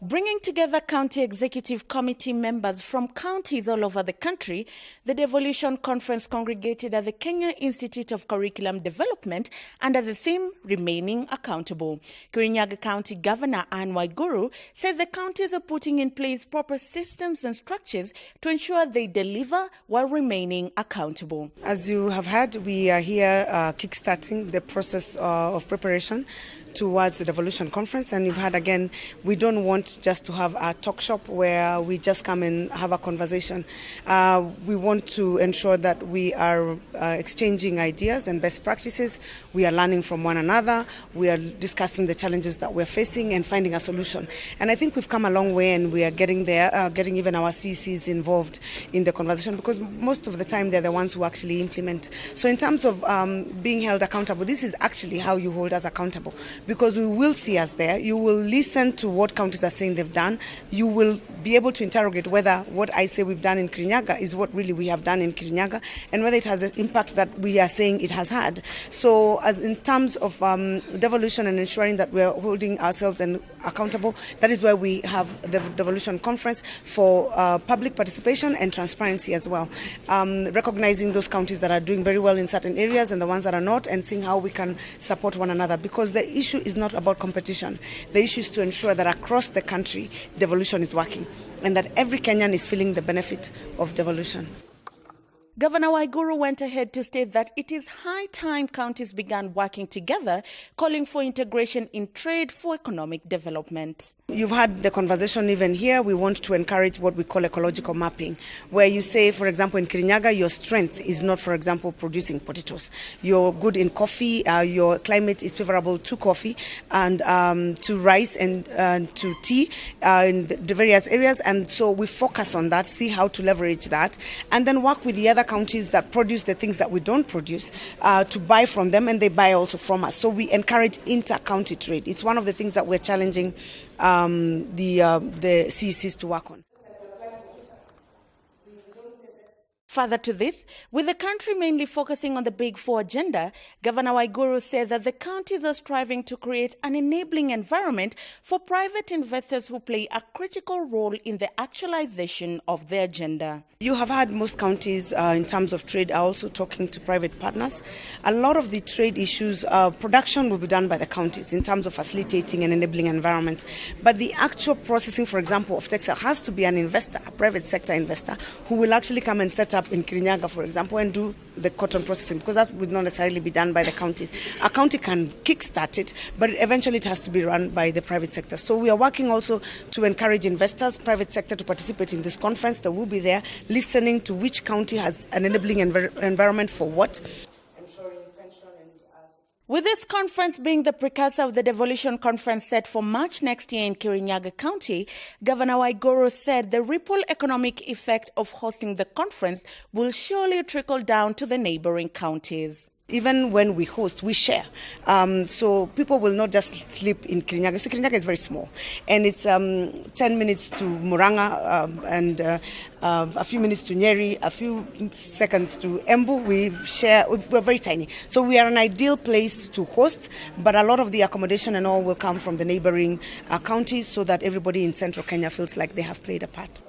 Bringing together county executive committee members from counties all over the country, the Devolution Conference congregated at the Kenya Institute of Curriculum Development under the theme Remaining Accountable. Kirinyaga County Governor Anne Waiguru said the counties are putting in place proper systems and structures to ensure they deliver while remaining accountable. As you have heard, we are here kickstarting the process of preparation towards the Devolution Conference, and you've heard again, we don't want just to have a talk shop where we just come and have a conversation. We want to ensure that we are exchanging ideas and best practices. We are learning from one another. We are discussing the challenges that we're facing and finding a solution. And I think we've come a long way, and we are getting there, getting even our CCs involved in the conversation, because most of the time they're the ones who actually implement. So in terms of being held accountable, this is actually how you hold us accountable. Because we will see us there, you will listen to what counties are saying they've done, you will be able to interrogate whether what I say we've done in Kirinyaga is what really we have done in Kirinyaga, and whether it has the impact that we are saying it has had. So as in terms of devolution and ensuring that we're holding ourselves and accountable, that is why we have the Devolution Conference for public participation and transparency as well. Recognizing those counties that are doing very well in certain areas and the ones that are not, and seeing how we can support one another, because the issue is not about competition. The issue is to ensure that across the country, devolution is working and that every Kenyan is feeling the benefit of devolution. Governor Waiguru went ahead to state that it is high time counties began working together, calling for integration in trade for economic development. You've had the conversation even here. We want to encourage what we call ecological mapping, where you say, for example, in Kirinyaga, your strength is not, for example, producing potatoes. You're good in coffee, your climate is favorable to coffee and to rice and to tea in the various areas. And so we focus on that, see how to leverage that, and then work with the other counties that produce the things that we don't produce to buy from them, and they buy also from us. So we encourage inter-county trade. It's one of the things that we're challenging the CECs to work on. Further to this, with the country mainly focusing on the Big Four agenda, Governor Waiguru said that the counties are striving to create an enabling environment for private investors who play a critical role in the actualization of the agenda. You have had most counties in terms of trade are also talking to private partners. A lot of the trade issues, production will be done by the counties in terms of facilitating an enabling environment. But the actual processing, for example, of textile has to be an investor, a private sector investor, who will actually come and set up in Kirinyaga, for example, and do the cotton processing, because that would not necessarily be done by the counties. A county can kickstart it, but eventually it has to be run by the private sector. So we are working also to encourage investors, private sector, to participate in this conference. They will be there listening to which county has an enabling environment for what. With this conference being the precursor of the Devolution Conference set for March next year in Kirinyaga County, Governor Waiguru said the ripple economic effect of hosting the conference will surely trickle down to the neighboring counties. Even when we host, we share. So people will not just sleep in Kirinyaga. So Kirinyaga is very small. And it's 10 minutes to Muranga and a few minutes to Nyeri, a few seconds to Embu. We're very tiny. So we are an ideal place to host, but a lot of the accommodation and all will come from the neighboring counties, so that everybody in central Kenya feels like they have played a part.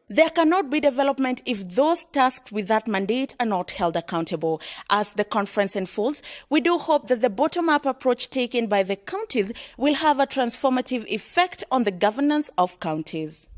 There cannot be development if those tasked with that mandate are not held accountable. As the conference unfolds, we do hope that the bottom-up approach taken by the counties will have a transformative effect on the governance of counties.